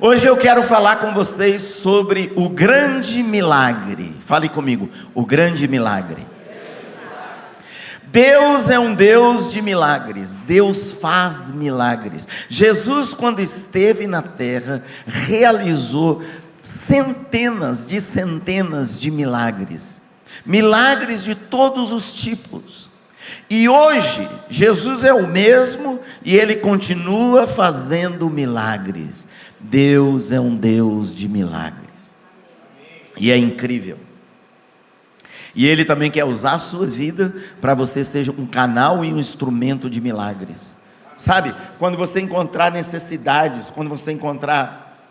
Hoje eu quero falar com vocês sobre o grande milagre. Fale comigo, o grande milagre. Deus é um Deus de milagres, Deus faz milagres. Jesus, quando esteve na terra, realizou centenas de milagres, milagres de todos os tipos. E hoje, Jesus é o mesmo e Ele continua fazendo milagres. Deus é um Deus de milagres, e é incrível. E Ele também quer usar a sua vida para você seja um canal e um instrumento de milagres. Sabe, quando você encontrar necessidades, quando você encontrar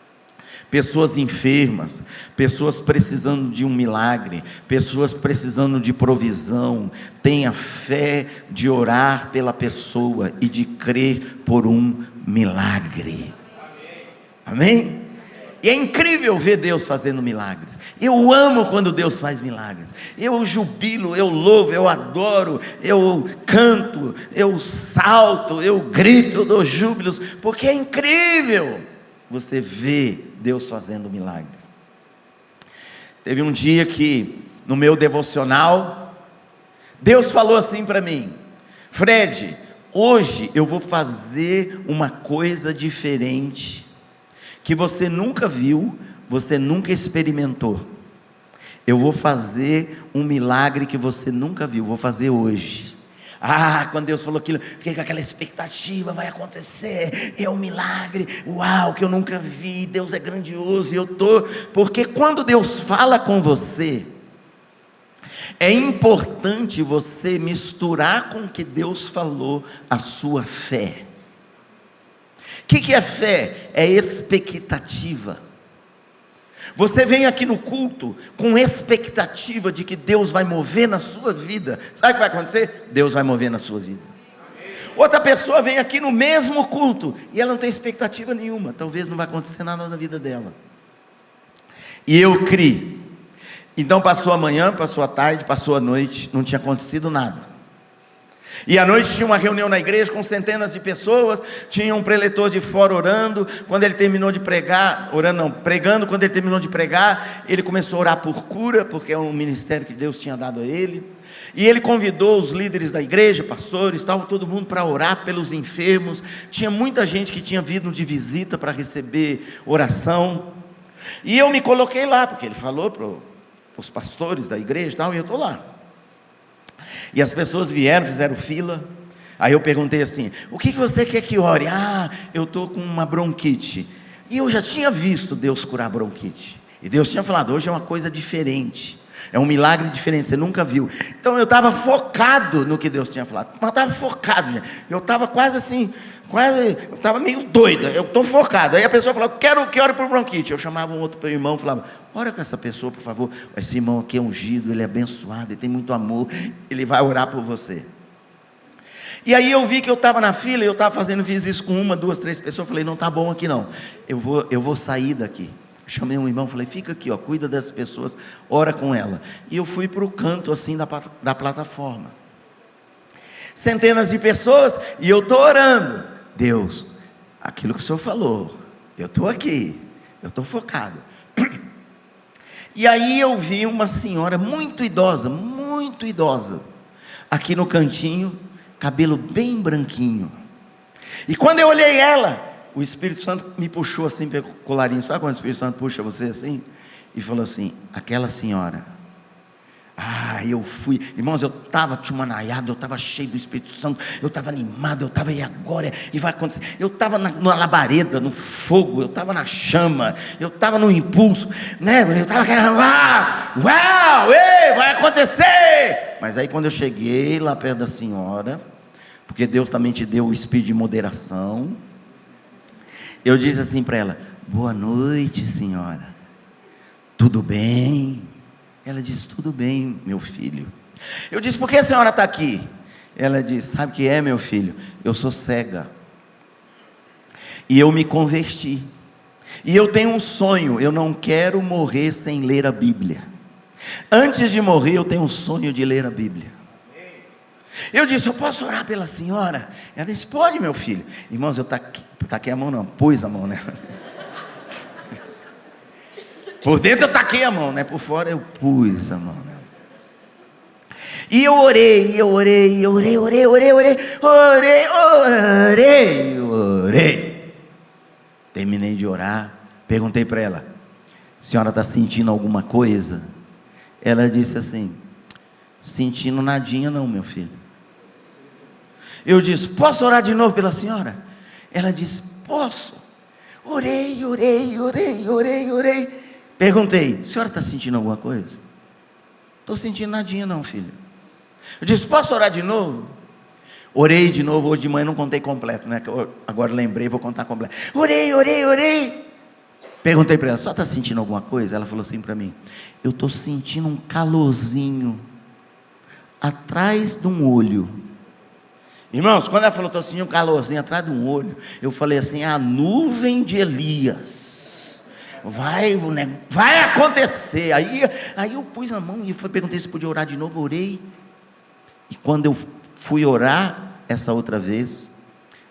pessoas enfermas, pessoas precisando de um milagre, pessoas precisando de provisão, tenha fé de orar pela pessoa e de crer por um milagre. Amém? E é incrível ver Deus fazendo milagres. Eu amo quando Deus faz milagres. Eu jubilo, eu louvo, eu adoro, eu canto, eu salto, eu grito, eu dou júbilos, porque é incrível você ver Deus fazendo milagres. Teve um dia que no meu devocional Deus falou assim para mim: Fred, hoje eu vou fazer uma coisa diferente, que você nunca viu, você nunca experimentou. Eu vou fazer um milagre que você nunca viu, vou fazer hoje. Quando Deus falou aquilo, fiquei com aquela expectativa, vai acontecer, é um milagre, uau, que eu nunca vi, Deus é grandioso, e porque quando Deus fala com você, é importante você misturar com o que Deus falou a sua fé. O que é fé? É expectativa. Você vem aqui no culto com expectativa de que Deus vai mover na sua vida. Sabe o que vai acontecer? Deus vai mover na sua vida. Outra pessoa vem aqui no mesmo culto e ela não tem expectativa nenhuma. Talvez não vai acontecer nada na vida dela. E eu criei. Então passou a manhã, passou a tarde, passou a noite, não tinha acontecido nada. E à noite tinha uma reunião na igreja com centenas de pessoas, tinha um preletor de fora orando. Quando ele terminou de pregar, pregando, quando ele terminou de pregar, ele começou a orar por cura, porque é um ministério que Deus tinha dado a ele. E ele convidou os líderes da igreja, pastores, todo mundo para orar pelos enfermos. Tinha muita gente que tinha vindo de visita para receber oração. E eu me coloquei lá, porque ele falou para os pastores da igreja e eu estou lá. E as pessoas vieram, fizeram fila. Aí eu perguntei assim: o que você quer que ore? Eu estou com uma bronquite. E eu já tinha visto Deus curar bronquite. E Deus tinha falado: hoje é uma coisa diferente, é um milagre diferente, você nunca viu. Então eu estava focado no que Deus tinha falado. Mas estava focado, gente. Eu estava quase assim, eu estava meio doido. Eu estou focado. Aí a pessoa falou: quero que ore por bronquite. Eu chamava um outro irmão e falava: ora com essa pessoa, por favor. Esse irmão aqui é ungido, ele é abençoado, ele tem muito amor, ele vai orar por você. E aí eu vi que eu estava na fila, eu estava fiz isso com 1, 2, 3 pessoas. Falei: não está bom aqui não, eu vou sair daqui. Chamei um irmão, falei: fica aqui, cuida dessas pessoas, ora com ela. E eu fui para o canto assim da plataforma, centenas de pessoas, e eu estou orando. Deus, aquilo que o Senhor falou, eu estou aqui, eu estou focado. E aí eu vi uma senhora muito idosa, aqui no cantinho, cabelo bem branquinho. E quando eu olhei ela, o Espírito Santo me puxou assim pelo colarinho. Sabe quando o Espírito Santo puxa você assim? E falou assim: aquela senhora. Eu fui, irmãos, eu estava tchumanaiado, eu estava cheio do Espírito Santo, eu estava animado, eu estava, e agora? E vai acontecer. Eu estava na labareda, no fogo, eu estava na chama, eu estava no impulso, né? Eu estava querendo, vai acontecer. Mas aí quando eu cheguei lá perto da senhora, porque Deus também te deu o espírito de moderação, eu disse assim para ela: boa noite, senhora, tudo bem? Ela disse: tudo bem, meu filho. Eu disse: por que a senhora está aqui? Ela disse: sabe o que é, meu filho? Eu sou cega, e eu me converti, e eu tenho um sonho, eu não quero morrer sem ler a Bíblia. Antes de morrer eu tenho um sonho de ler a Bíblia. Eu disse: eu posso orar pela senhora? Ela disse: pode, meu filho. Irmãos, eu taquei a mão, não, pus a mão nela. Por dentro eu taquei a mão, né? Por fora eu pus a mão, né? E eu orei. Terminei de orar, perguntei para ela: a senhora está sentindo alguma coisa? Ela disse assim: sentindo nadinha não, meu filho. Eu disse: posso orar de novo pela senhora? Ela disse: posso. Orei. Perguntei: a senhora está sentindo alguma coisa? Estou sentindo nadinha não, filho. Eu disse: posso orar de novo? Orei de novo. Hoje de manhã não contei completo, né? Agora lembrei, vou contar completo. Orei. Perguntei para ela: só está sentindo alguma coisa? Ela falou assim para mim: eu estou sentindo um calorzinho atrás de um olho. Irmãos, quando ela falou: estou sentindo um calorzinho atrás de um olho, eu falei assim: a nuvem de Elias, vai acontecer. Aí eu pus a mão e perguntei se podia orar de novo. Orei. E quando eu fui orar essa outra vez,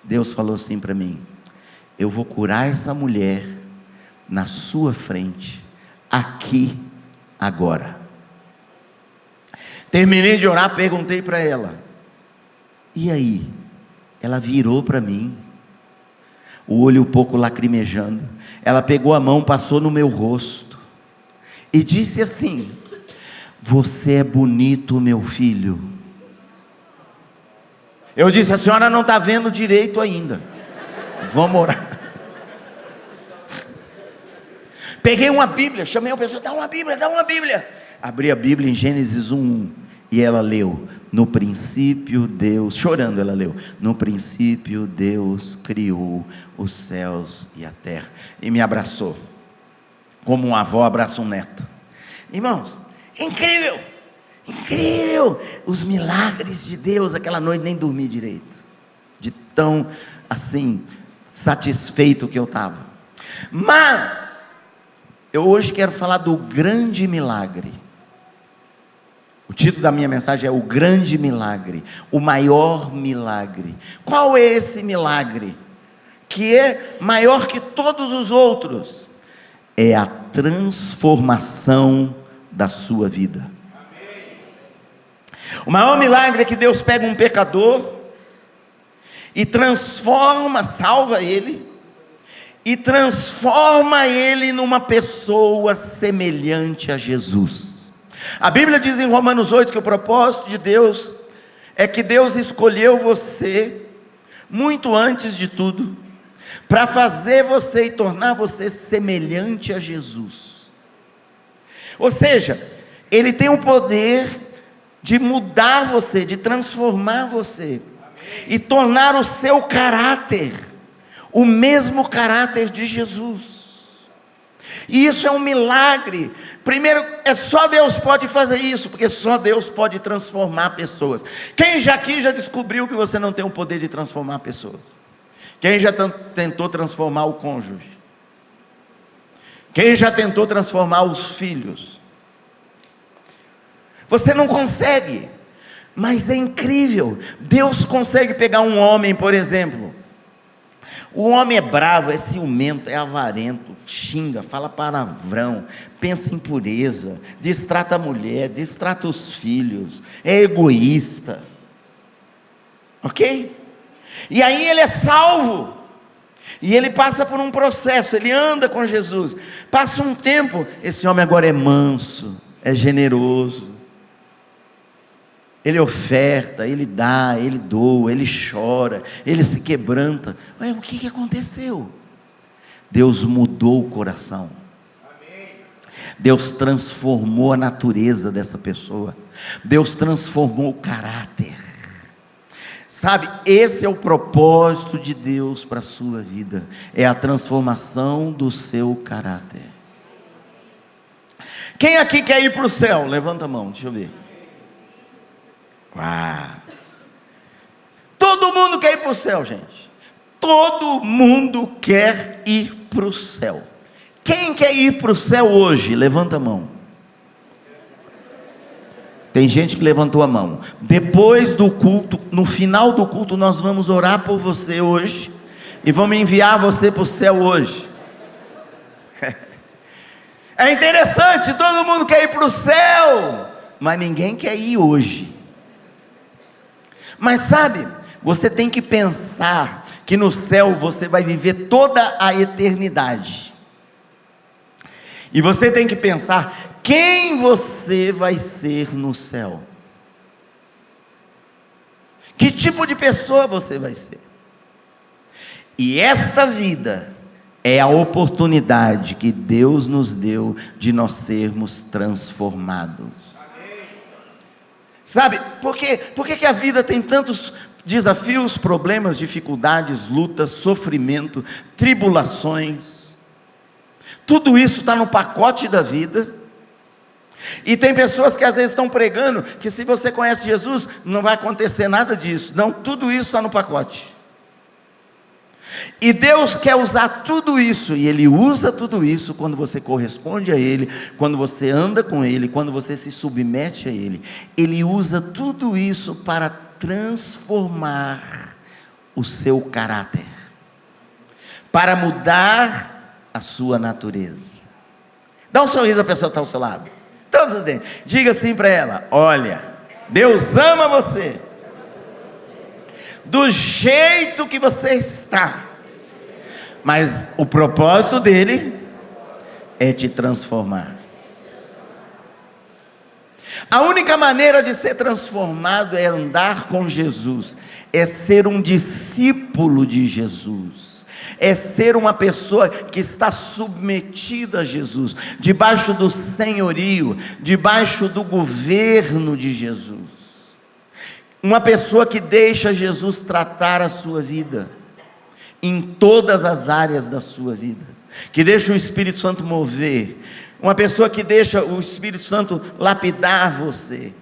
Deus falou assim para mim: eu vou curar essa mulher na sua frente, aqui, agora. Terminei de orar, perguntei para ela: e aí? Ela virou para mim, o olho um pouco lacrimejando. Ela pegou a mão, passou no meu rosto e disse assim: você é bonito, meu filho. Eu disse: a senhora não está vendo direito ainda, vamos orar. Peguei uma Bíblia, chamei uma pessoa: dá uma Bíblia. Abri a Bíblia em Gênesis 1:1 e ela leu: no princípio Deus, chorando ela leu: no princípio Deus criou os céus e a terra. E me abraçou, como uma avó abraça um neto. Irmãos, incrível, os milagres de Deus. Aquela noite nem dormi direito, de tão assim satisfeito que eu estava. Mas eu hoje quero falar do grande milagre. O título da minha mensagem é o grande milagre, o maior milagre. Qual é esse milagre que é maior que todos os outros? É a transformação da sua vida. O maior milagre é que Deus pega um pecador e transforma, salva ele e transforma ele numa pessoa semelhante a Jesus. A Bíblia diz em Romanos 8 que o propósito de Deus é que Deus escolheu você muito antes de tudo para fazer você e tornar você semelhante a Jesus. Ou seja, Ele tem o poder de mudar você, de transformar você e tornar o seu caráter o mesmo caráter de Jesus. E isso é um milagre. Primeiro, é só Deus pode fazer isso, porque só Deus pode transformar pessoas. Quem já aqui já descobriu que você não tem o poder de transformar pessoas? Quem já tentou transformar o cônjuge? Quem já tentou transformar os filhos? Você não consegue, mas é incrível. Deus consegue pegar um homem, por exemplo. O homem é bravo, é ciumento, é avarento, xinga, fala palavrão, pensa em impureza, distrata a mulher, distrata os filhos, é egoísta, ok? E aí ele é salvo, e ele passa por um processo, ele anda com Jesus, passa um tempo, esse homem agora é manso, é generoso, ele oferta, ele dá, ele doa, ele chora, ele se quebranta. Ué, o que aconteceu? Deus mudou o coração. Deus transformou a natureza dessa pessoa. Deus transformou o caráter. Sabe, esse é o propósito de Deus para a sua vida. É a transformação do seu caráter. Quem aqui quer ir para o céu? Levanta a mão, deixa eu ver. Uau. Todo mundo quer ir para o céu, gente. Todo mundo quer ir para o céu. Quem quer ir para o céu hoje? Levanta a mão. Tem gente que levantou a mão. Depois do culto, no final do culto, nós vamos orar por você hoje e vamos enviar você para o céu hoje. É interessante, todo mundo quer ir para o céu, mas ninguém quer ir hoje. Mas sabe, você tem que pensar que no céu você vai viver toda a eternidade. E você tem que pensar quem você vai ser no céu. Que tipo de pessoa você vai ser? E esta vida é a oportunidade que Deus nos deu de nós sermos transformados. Sabe, por que a vida tem tantos desafios, problemas, dificuldades, lutas, sofrimento, tribulações? Tudo isso está no pacote da vida. E tem pessoas que às vezes estão pregando que se você conhece Jesus, não vai acontecer nada disso. Não, tudo isso está no pacote. E Deus quer usar tudo isso, e Ele usa tudo isso quando você corresponde a Ele, quando você anda com Ele, quando você se submete a Ele. Ele usa tudo isso para transformar o seu caráter, para mudar a sua natureza. Dá um sorriso à pessoa que está ao seu lado. Todos os dentes. Diga assim para ela: olha, Deus ama você do jeito que você está, mas o propósito dele é te transformar. A única maneira de ser transformado é andar com Jesus, é ser um discípulo de Jesus, é ser uma pessoa que está submetida a Jesus, debaixo do senhorio, debaixo do governo de Jesus. Uma pessoa que deixa Jesus tratar a sua vida, em todas as áreas da sua vida, que deixa o Espírito Santo mover, uma pessoa que deixa o Espírito Santo lapidar você,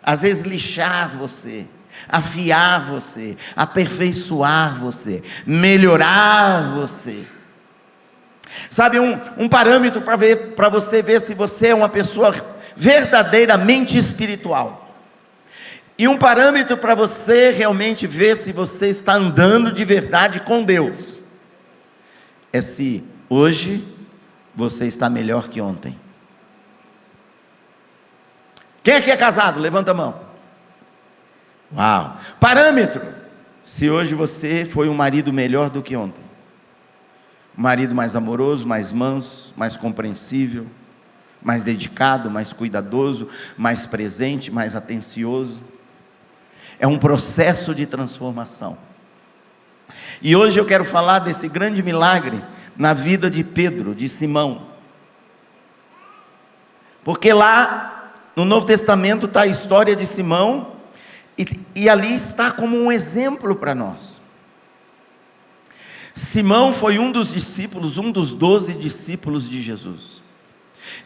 às vezes lixar você, afiar você, aperfeiçoar você, melhorar você. Sabe, um parâmetro para você ver se você é uma pessoa verdadeiramente espiritual, e um parâmetro para você realmente ver se você está andando de verdade com Deus, é se hoje você está melhor que ontem. Quem aqui é casado? Levanta a mão. Uau! Parâmetro: se hoje você foi um marido melhor do que ontem, um marido mais amoroso, mais manso, mais compreensível, mais dedicado, mais cuidadoso, mais presente, mais atencioso. É um processo de transformação. E hoje eu quero falar desse grande milagre na vida de Pedro, de Simão. Porque lá no Novo Testamento está a história de Simão, e ali está como um exemplo para nós. Simão foi um dos discípulos, um dos 12 discípulos de Jesus.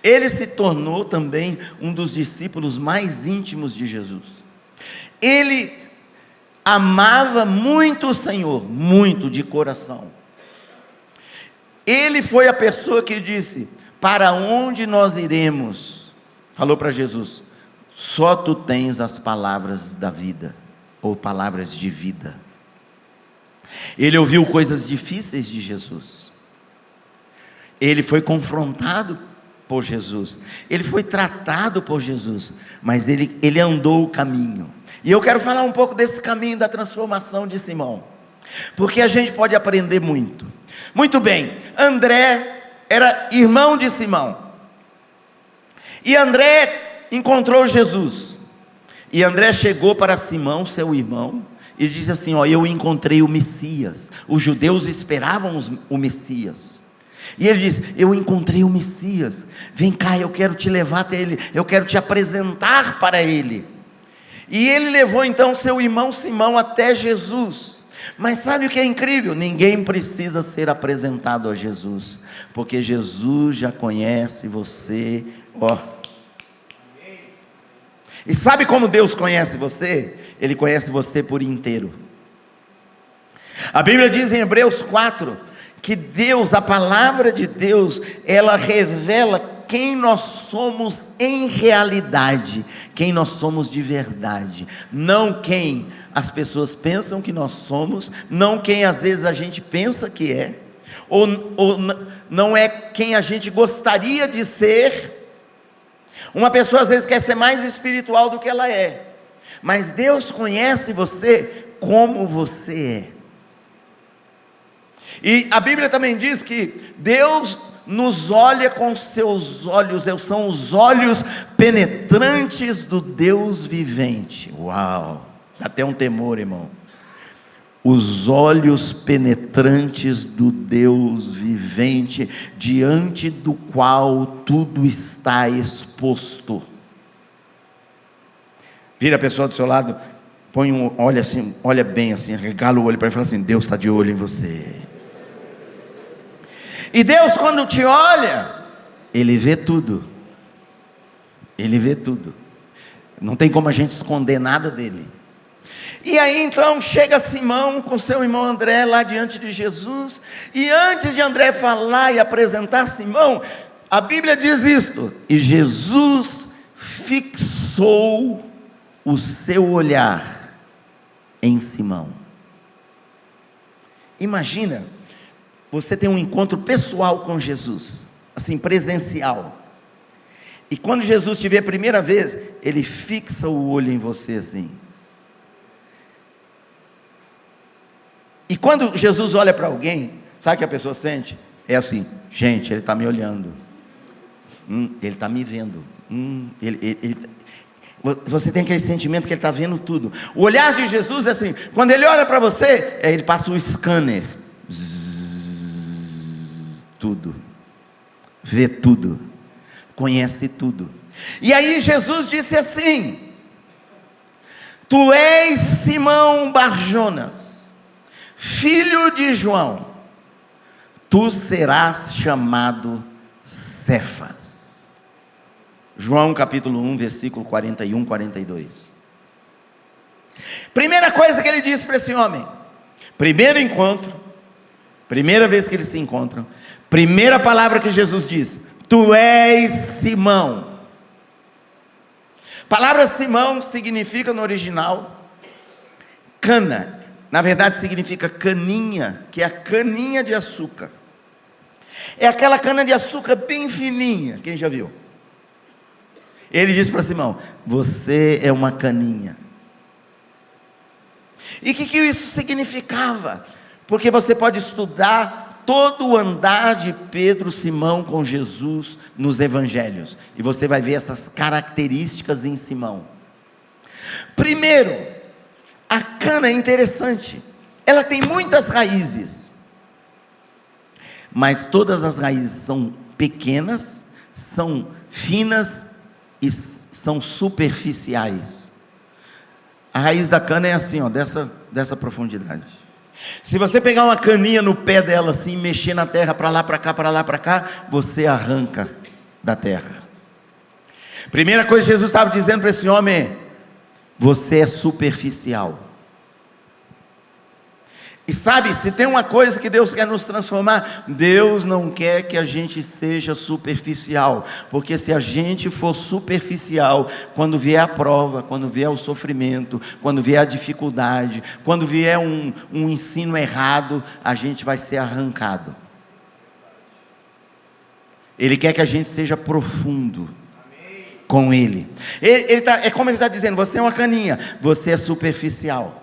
Ele se tornou também um dos discípulos mais íntimos de Jesus. Ele amava muito o Senhor, muito de coração. Ele foi a pessoa que disse: para onde nós iremos? Falou para Jesus: só tu tens as palavras da vida, ou palavras de vida. Ele ouviu coisas difíceis de Jesus, ele foi confrontado por Jesus, ele foi tratado por Jesus, mas ele andou o caminho. E eu quero falar um pouco desse caminho da transformação de Simão, porque a gente pode aprender muito. Muito bem, André era irmão de Simão, e André encontrou Jesus, e André chegou para Simão, seu irmão, e disse assim: ó, eu encontrei o Messias. Os judeus esperavam o Messias, e ele disse: eu encontrei o Messias, vem cá, eu quero te levar até ele, eu quero te apresentar para ele. E ele levou então seu irmão Simão até Jesus. Mas sabe o que é incrível? Ninguém precisa ser apresentado a Jesus, porque Jesus já conhece você, ó. E sabe como Deus conhece você? Ele conhece você por inteiro. A Bíblia diz em Hebreus 4, que Deus, a palavra de Deus, ela revela quem nós somos em realidade, quem nós somos de verdade, não quem as pessoas pensam que nós somos, não quem às vezes a gente pensa que é, ou não é quem a gente gostaria de ser. Uma pessoa às vezes quer ser mais espiritual do que ela é, mas Deus conhece você como você é. E a Bíblia também diz que Deus nos olha com seus olhos, são os olhos penetrantes do Deus vivente. Uau, dá até um temor, irmão. Os olhos penetrantes do Deus vivente, diante do qual tudo está exposto. Vira a pessoa do seu lado, olha assim, olha bem assim, regala o olho para ele e fala assim: Deus está de olho em você. E Deus, quando te olha, Ele vê tudo. Ele vê tudo. Não tem como a gente esconder nada dele. E aí então chega Simão com seu irmão André lá diante de Jesus. E antes de André falar e apresentar Simão, a Bíblia diz isto: e Jesus fixou o seu olhar em Simão. Imagina, você tem um encontro pessoal com Jesus, assim, presencial. E quando Jesus te vê a primeira vez, Ele fixa o olho em você assim. E quando Jesus olha para alguém, sabe o que a pessoa sente? É assim: gente, Ele está me olhando. Ele está me vendo. Você tem aquele sentimento que Ele está vendo tudo. O olhar de Jesus é assim: quando Ele olha para você, Ele passa o scanner. Tudo, vê tudo, conhece tudo. E aí Jesus disse assim: tu és Simão Barjonas, filho de João, tu serás chamado Cefas. João capítulo 1, versículo 41, 42. Primeira coisa que ele disse para esse homem, primeiro encontro, primeira vez que eles se encontram, primeira palavra que Jesus diz: tu és Simão. A palavra Simão significa no original cana. Na verdade significa caninha, que é a caninha de açúcar. É aquela cana de açúcar bem fininha. Quem já viu? Ele disse para Simão: você é uma caninha. E o que isso significava? Porque você pode estudar todo o andar de Pedro, Simão com Jesus nos evangelhos, e você vai ver essas características em Simão. Primeiro, a cana é interessante, ela tem muitas raízes, mas todas as raízes são pequenas, são finas e são superficiais. A raiz da cana é assim, ó, dessa profundidade. Se você pegar uma caninha no pé dela assim, mexer na terra para lá, para cá, para lá, para cá, você arranca da terra. Primeira coisa que Jesus estava dizendo para esse homem é: você é superficial. E sabe, se tem uma coisa que Deus quer nos transformar, Deus não quer que a gente seja superficial, porque se a gente for superficial, quando vier a prova, quando vier o sofrimento, quando vier a dificuldade, quando vier um ensino errado, a gente vai ser arrancado. Ele quer que a gente seja profundo com Ele. É como Ele está dizendo: você é uma caninha, você é superficial.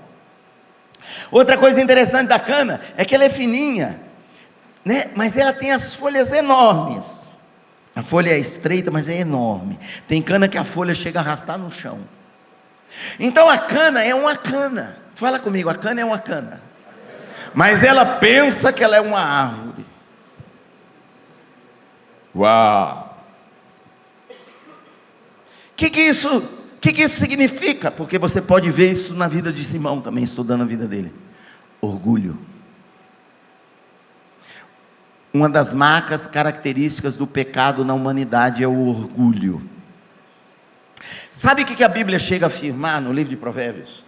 Outra coisa interessante da cana é que ela é fininha, né? Mas ela tem as folhas enormes. A folha é estreita, mas é enorme. Tem cana que a folha chega a arrastar no chão. Então a cana é uma cana. Fala comigo, a cana é uma cana. Mas ela pensa que ela é uma árvore. Uau! O que isso significa? Porque você pode ver isso na vida de Simão também, estudando a vida dele. Orgulho. Uma das marcas características do pecado na humanidade é o orgulho. Sabe o que a Bíblia chega a afirmar no livro de Provérbios?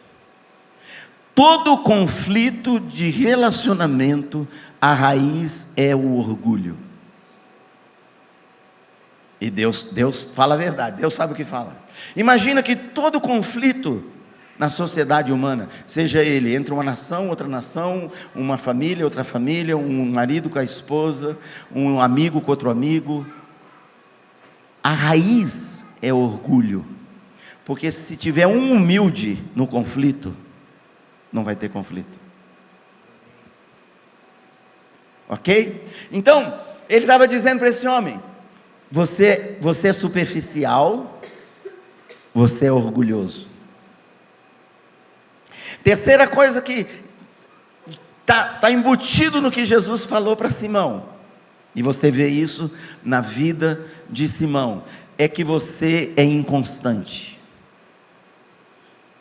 Todo conflito de relacionamento, a raiz é o orgulho. E Deus fala a verdade, Deus sabe o que fala. Imagina que todo conflito na sociedade humana, seja ele entre uma nação, outra nação, uma família, outra família, um marido com a esposa, um amigo com outro amigo, a raiz é orgulho, porque se tiver um humilde no conflito, não vai ter conflito, ok? Então, ele estava dizendo para esse homem, você é superficial, você é orgulhoso. Terceira coisa que está embutido no que Jesus falou para Simão, e você vê isso na vida de Simão, é que você é inconstante.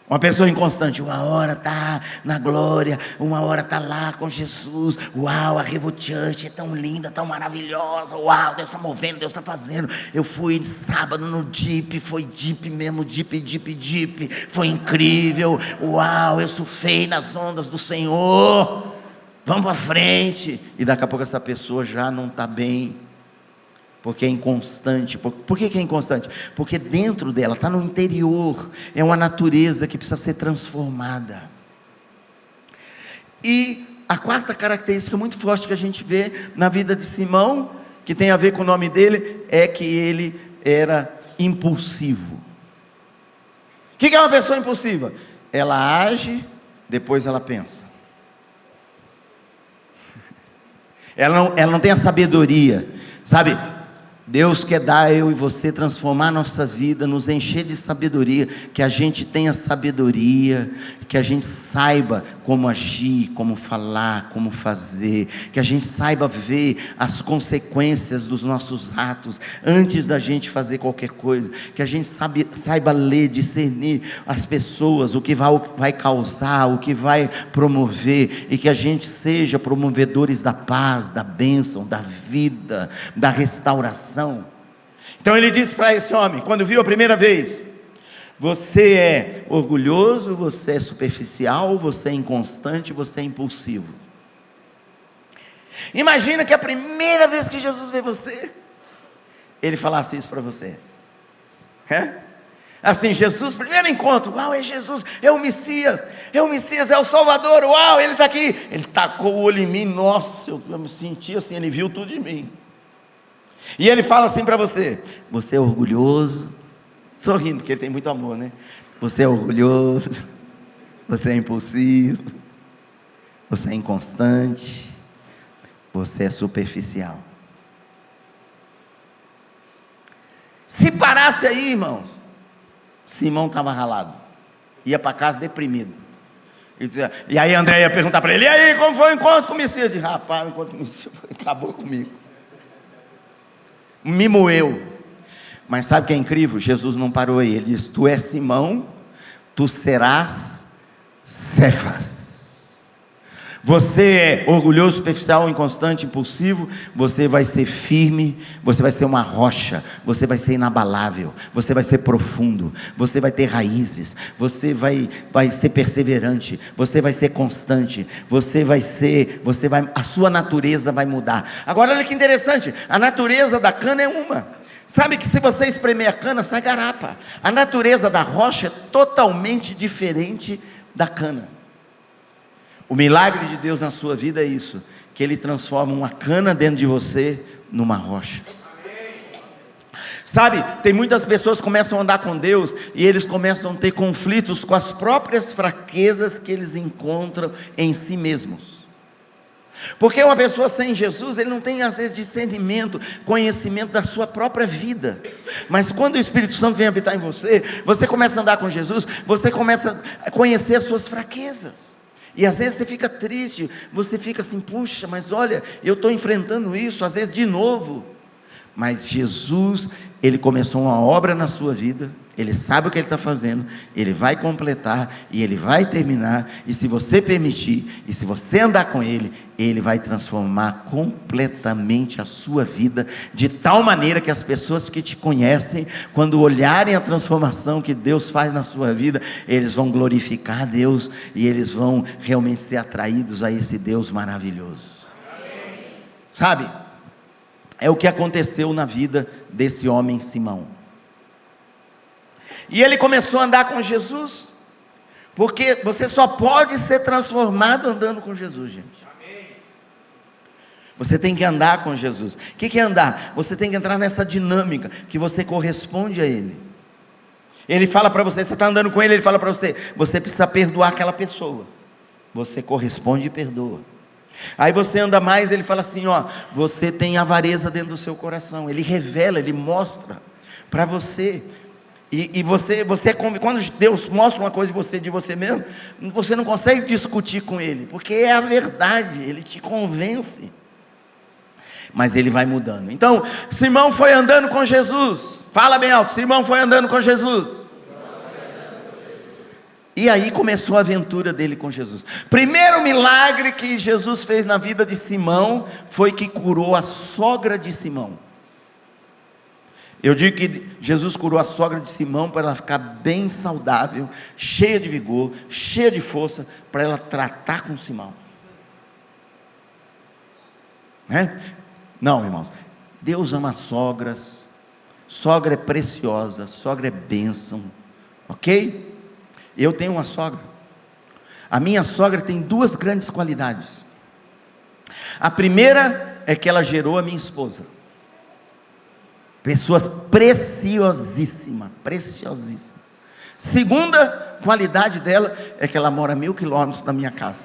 Uma pessoa inconstante, uma hora está na glória, uma hora está lá com Jesus, uau, a Revo Church é tão linda, tão maravilhosa, uau, Deus está movendo, Deus está fazendo. Eu fui sábado no Jeep, foi Jeep mesmo, Jeep, foi incrível, uau, eu surfei nas ondas do Senhor, vamos para frente. E daqui a pouco essa pessoa já não está bem, porque é inconstante. Por que é inconstante? Porque dentro dela, está no interior, é uma natureza que precisa ser transformada. E a quarta característica muito forte que a gente vê na vida de Simão, que tem a ver com o nome dele, é que ele era impulsivo. O que é uma pessoa impulsiva? Ela age, depois ela pensa. Ela não tem a sabedoria, sabe? Deus quer dar eu e você, transformar a nossa vida, nos encher de sabedoria, que a gente tenha sabedoria, que a gente saiba como agir, como falar, como fazer, que a gente saiba ver as consequências dos nossos atos, antes da gente fazer qualquer coisa, que a gente saiba ler, discernir as pessoas, o que vai causar, o que vai promover, e que a gente seja promovedores da paz, da bênção, da vida, da restauração. Então ele disse para esse homem, quando viu a primeira vez: você é orgulhoso, você é superficial, você é inconstante, você é impulsivo. Imagina que a primeira vez que Jesus vê você, ele falasse isso para você. Assim, Jesus, primeiro encontro, uau, é Jesus, é o Messias, é o Salvador, uau, ele está aqui. Ele tacou o olho em mim, nossa, eu me senti assim, ele viu tudo em mim. E ele fala assim para você: você é orgulhoso, sorrindo, porque ele tem muito amor, né? Você é orgulhoso, você é impulsivo, você é inconstante, você é superficial. Se parasse aí, irmãos, Simão estava ralado, ia para casa deprimido. E aí André ia perguntar para ele: e aí, como foi o encontro com o Messias? Eu disse: rapaz, o encontro com o Messias acabou comigo, me moeu. Mas sabe o que é incrível? Jesus não parou aí, ele disse: tu és Simão, tu serás Cefas. Você é orgulhoso, superficial, inconstante, impulsivo, você vai ser firme, você vai ser uma rocha, você vai ser inabalável, você vai ser profundo, você vai ter raízes, você vai ser perseverante, você vai ser constante, a sua natureza vai mudar. Agora olha que interessante, a natureza da cana é uma. Sabe que se você espremer a cana, sai garapa. A natureza da rocha é totalmente diferente da cana. O milagre de Deus na sua vida é isso, que Ele transforma uma cana dentro de você numa rocha. Sabe, tem muitas pessoas que começam a andar com Deus e eles começam a ter conflitos com as próprias fraquezas que eles encontram em si mesmos. Porque uma pessoa sem Jesus, ele não tem às vezes discernimento, conhecimento da sua própria vida. Mas quando o Espírito Santo vem habitar em você, você começa a andar com Jesus, você começa a conhecer as suas fraquezas. E às vezes você fica triste, você fica assim: puxa, mas olha, eu estou enfrentando isso, às vezes de novo. Mas Jesus, Ele começou uma obra na sua vida, Ele sabe o que Ele está fazendo, Ele vai completar e Ele vai terminar. E se você permitir, e se você andar com Ele, Ele vai transformar completamente a sua vida, de tal maneira que as pessoas que te conhecem, quando olharem a transformação que Deus faz na sua vida, eles vão glorificar a Deus, e eles vão realmente ser atraídos a esse Deus maravilhoso. Sabe? É o que aconteceu na vida desse homem Simão. E ele começou a andar com Jesus, Porque você só pode ser transformado andando com Jesus, gente. Você tem que andar com Jesus. O que é andar? Você tem que entrar nessa dinâmica que você corresponde a Ele. Ele fala para você, você está andando com Ele, Ele fala para você, você precisa perdoar aquela pessoa. Você corresponde e perdoa. Aí você anda mais, Ele fala assim, ó, você tem avareza dentro do seu coração. Ele revela, Ele mostra para você. E você quando Deus mostra uma coisa de você mesmo, você não consegue discutir com Ele, porque é a verdade, Ele te convence. Mas ele vai mudando. Então, Simão foi andando com Jesus. Fala bem alto, Simão foi andando com Jesus. E aí começou a aventura dele com Jesus. Primeiro milagre que Jesus fez na vida de Simão foi que curou a sogra de Simão. Eu digo que Jesus curou a sogra de Simão para ela ficar bem saudável, cheia de vigor, cheia de força, para ela tratar com Simão. Né? Não, irmãos, Deus ama sogras, sogra é preciosa, sogra é bênção, ok? Eu tenho uma sogra, a minha sogra tem duas grandes qualidades. A primeira é que ela gerou a minha esposa, pessoas preciosíssima. Segunda qualidade dela é que ela mora a 1000 quilômetros da minha casa.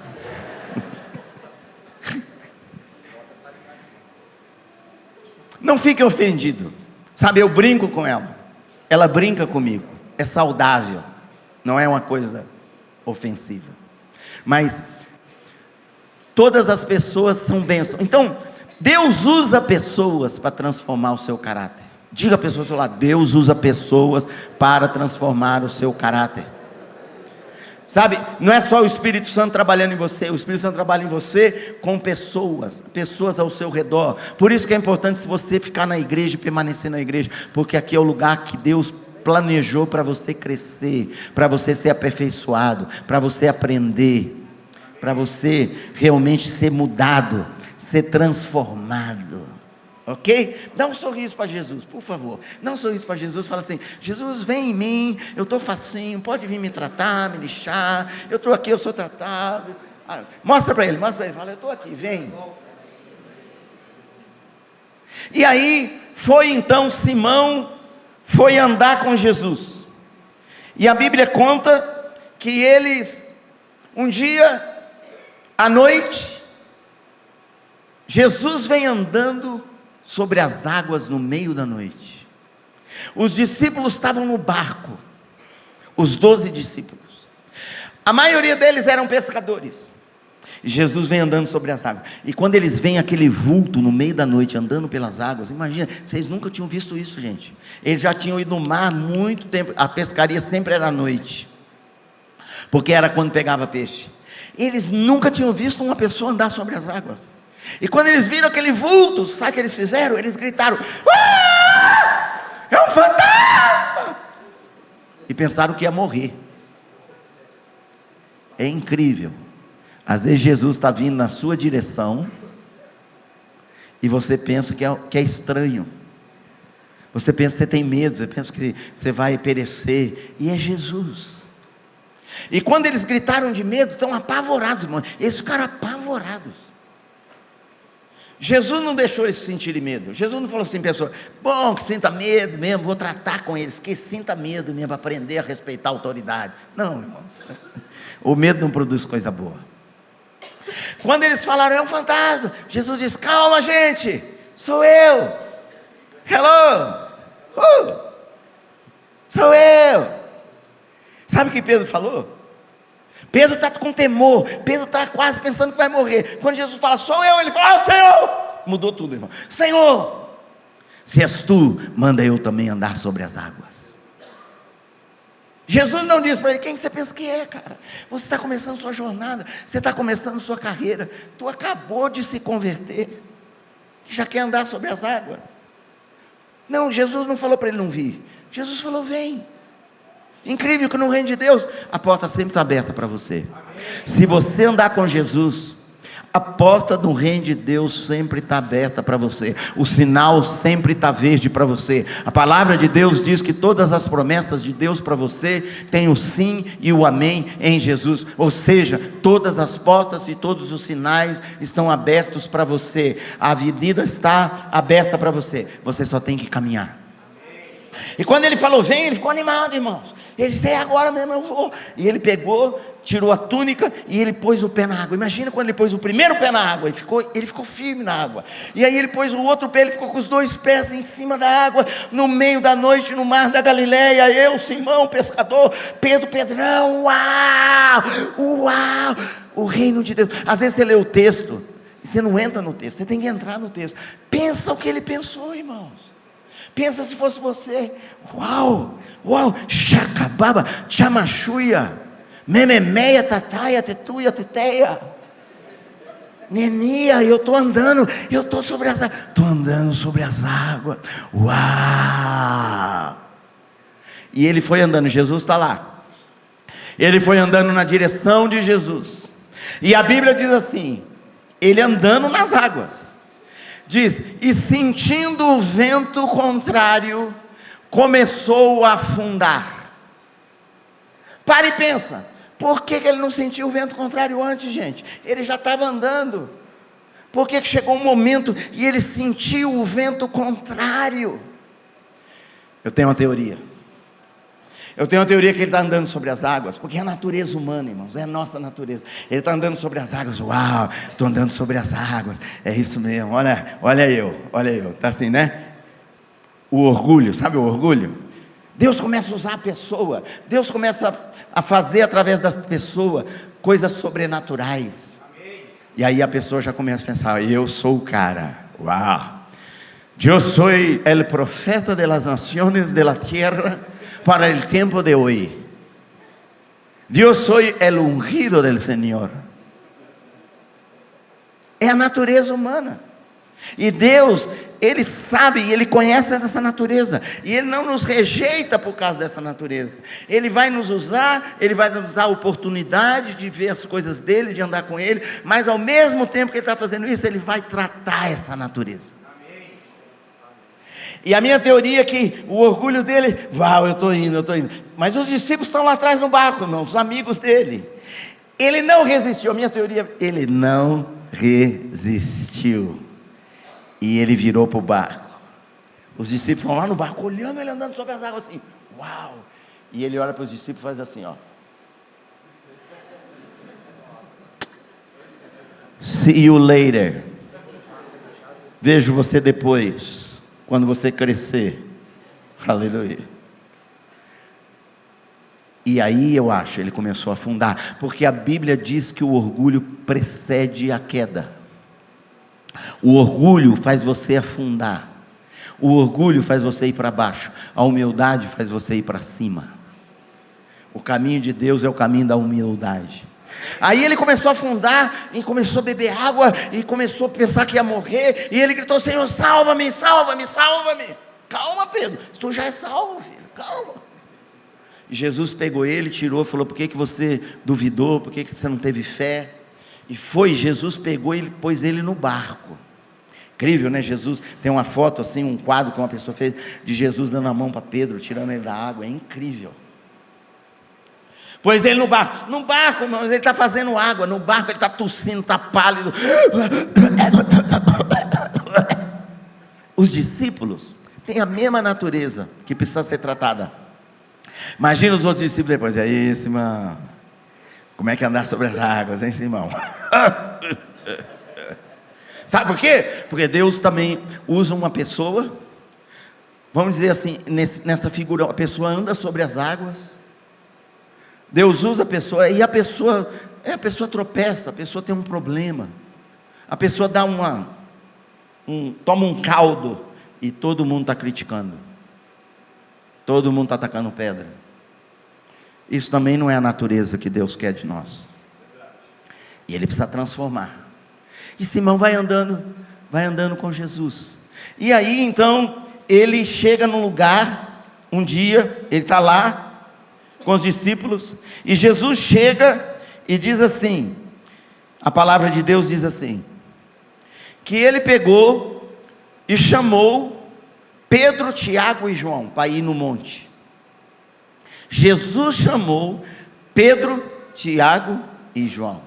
Não fique ofendido, sabe, eu brinco com ela brinca comigo, é saudável, não é uma coisa ofensiva, mas todas as pessoas são bênçãos. Então, Deus usa pessoas para transformar o seu caráter. Diga a pessoa ao seu lado, Deus usa pessoas para transformar o seu caráter. Sabe, não é só o Espírito Santo trabalhando em você, o Espírito Santo trabalha em você com pessoas ao seu redor. Por isso que é importante se você ficar na igreja e permanecer na igreja, porque aqui é o lugar que Deus planejou para você crescer, para você ser aperfeiçoado, para você aprender, para você realmente ser mudado, ser transformado. Ok? Dá um sorriso para Jesus, por favor. Dá um sorriso para Jesus, fala assim, Jesus vem em mim, eu estou facinho, pode vir me tratar, me lixar, eu estou aqui, eu sou tratado. Mostra para ele, fala, eu estou aqui, vem. E aí, foi então Simão, foi andar com Jesus. E a Bíblia conta que eles, um dia, à noite, Jesus vem andando sobre as águas no meio da noite. Os discípulos estavam no barco, os 12 discípulos, a maioria deles eram pescadores, e Jesus vem andando sobre as águas, e quando eles veem aquele vulto no meio da noite, andando pelas águas, imagina, vocês nunca tinham visto isso, gente, eles já tinham ido no mar há muito tempo, a pescaria sempre era à noite, porque era quando pegava peixe, eles nunca tinham visto uma pessoa andar sobre as águas. E quando eles viram aquele vulto, sabe o que eles fizeram? Eles gritaram, é um fantasma! E pensaram que ia morrer. É incrível. Às vezes Jesus está vindo na sua direção e você pensa que é estranho. Você pensa que você tem medo, você pensa que você vai perecer, e é Jesus. E quando eles gritaram de medo, estão apavorados, irmão. Eles ficaram apavorados. Jesus não deixou eles sentirem medo. Jesus não falou assim, pessoa, bom, que sinta medo mesmo, vou tratar com eles, que sinta medo mesmo, para aprender a respeitar a autoridade. Não, irmãos, o medo não produz coisa boa. Quando eles falaram, é um fantasma, Jesus disse, calma gente, sou eu, hello, sou eu. Sabe o que Pedro falou? Pedro está com temor, Pedro está quase pensando que vai morrer. Quando Jesus fala, sou eu, ele fala, Senhor, mudou tudo, irmão. Senhor, se és tu, manda eu também andar sobre as águas. Jesus não disse para ele, quem você pensa que é, cara? Você está começando sua jornada, você está começando sua carreira, tu acabou de se converter, já quer andar sobre as águas. Não, Jesus não falou para ele não vir, Jesus falou, vem. Incrível que no reino de Deus, a porta sempre está aberta para você. Se você andar com Jesus, A porta do reino de Deus sempre está aberta para você. O sinal sempre está verde para você. A palavra de Deus diz que todas as promessas de Deus para você tem o sim e o amém em Jesus. Ou seja, todas as portas e todos os sinais estão abertos para você. A avenida está aberta para você. Você só tem que caminhar. E quando ele falou vem, ele ficou animado, irmãos. Ele disse, agora mesmo eu vou. E ele pegou, tirou a túnica e ele pôs o pé na água. Imagina quando ele pôs o primeiro pé na água, ele ficou firme na água. E aí ele pôs o outro pé, ele ficou com os dois pés em cima da água, no meio da noite, no mar da Galileia. Eu, Simão, pescador, Pedro, Pedrão, uau, uau, o reino de Deus. Às vezes você lê o texto e você não entra no texto, você tem que entrar no texto. Pensa o que ele pensou, irmãos. Pensa se fosse você. Uau, uau, chacababa, chamachuia, mememeia, tataia, tetuia, teteia, nenia, eu estou andando, eu estou sobre as águas, estou andando sobre as águas, uau. E ele foi andando, Jesus está lá, ele foi andando na direção de Jesus, e a Bíblia diz assim, ele andando nas águas, diz, e sentindo o vento contrário, começou a afundar. Para e pensa, por que ele não sentiu o vento contrário antes, gente? Ele já estava andando. Por que chegou um momento e ele sentiu o vento contrário? Eu tenho uma teoria. Eu tenho uma teoria que ele está andando sobre as águas, porque é a natureza humana, irmãos, é a nossa natureza. Ele está andando sobre as águas, uau, estou andando sobre as águas, é isso mesmo, olha eu, está assim, né? O orgulho, sabe o orgulho? Deus começa a usar a pessoa, Deus começa a fazer através da pessoa coisas sobrenaturais. E aí a pessoa já começa a pensar, eu sou o cara, uau, eu sou o profeta de las naciones de la tierra, para el tiempo de hoy. Yo soy el ungido del Señor. É a natureza humana. E Deus, Ele sabe, Ele conhece essa natureza. E Ele não nos rejeita por causa dessa natureza. Ele vai nos usar, Ele vai nos dar a oportunidade de ver as coisas dEle, de andar com Ele. Mas ao mesmo tempo que Ele está fazendo isso, Ele vai tratar essa natureza. E a minha teoria é que o orgulho dele, uau, eu estou indo. Mas os discípulos estão lá atrás no barco, irmãos, os amigos dele. Ele não resistiu, a minha teoria, ele não resistiu. E ele virou para o barco. Os discípulos estão lá no barco, olhando ele andando sobre as águas assim, uau. E ele olha para os discípulos e faz assim, ó. See you later. Vejo você depois. Quando você crescer, aleluia. E aí eu acho, ele começou a afundar, porque a Bíblia diz que o orgulho precede a queda. O orgulho faz você afundar, o orgulho faz você ir para baixo, a humildade faz você ir para cima. O caminho de Deus é o caminho da humildade. Aí ele começou a afundar, e começou a beber água, e começou a pensar que ia morrer, e ele gritou, Senhor, salva-me, salva-me, salva-me. Calma, Pedro, tu já é salvo, filho, calma. E Jesus pegou ele, tirou, falou, por que você duvidou, por que você não teve fé? E foi, Jesus pegou ele, pôs ele no barco. Incrível, né? Jesus, tem uma foto assim, um quadro que uma pessoa fez, de Jesus dando a mão para Pedro, tirando ele da água, é incrível. Pôs ele no barco, irmãos, ele está fazendo água, no barco ele está tossindo, está pálido. Os discípulos têm a mesma natureza que precisa ser tratada. Imagina os outros discípulos depois, e aí, Simão, como é que é andar sobre as águas, hein, Simão? Sabe por quê? Porque Deus também usa uma pessoa, vamos dizer assim, nessa figura, a pessoa anda sobre as águas, Deus usa a pessoa, e a pessoa tropeça, a pessoa tem um problema, a pessoa dá toma um caldo, e todo mundo está criticando, todo mundo está atacando pedra. Isso também não é a natureza que Deus quer de nós, e Ele precisa transformar. E Simão vai andando com Jesus, e aí então, ele chega num lugar, um dia, ele está lá, com os discípulos, e Jesus chega e diz assim, a palavra de Deus diz assim, que ele pegou e chamou Pedro, Tiago e João para ir no monte. Jesus chamou Pedro, Tiago e João.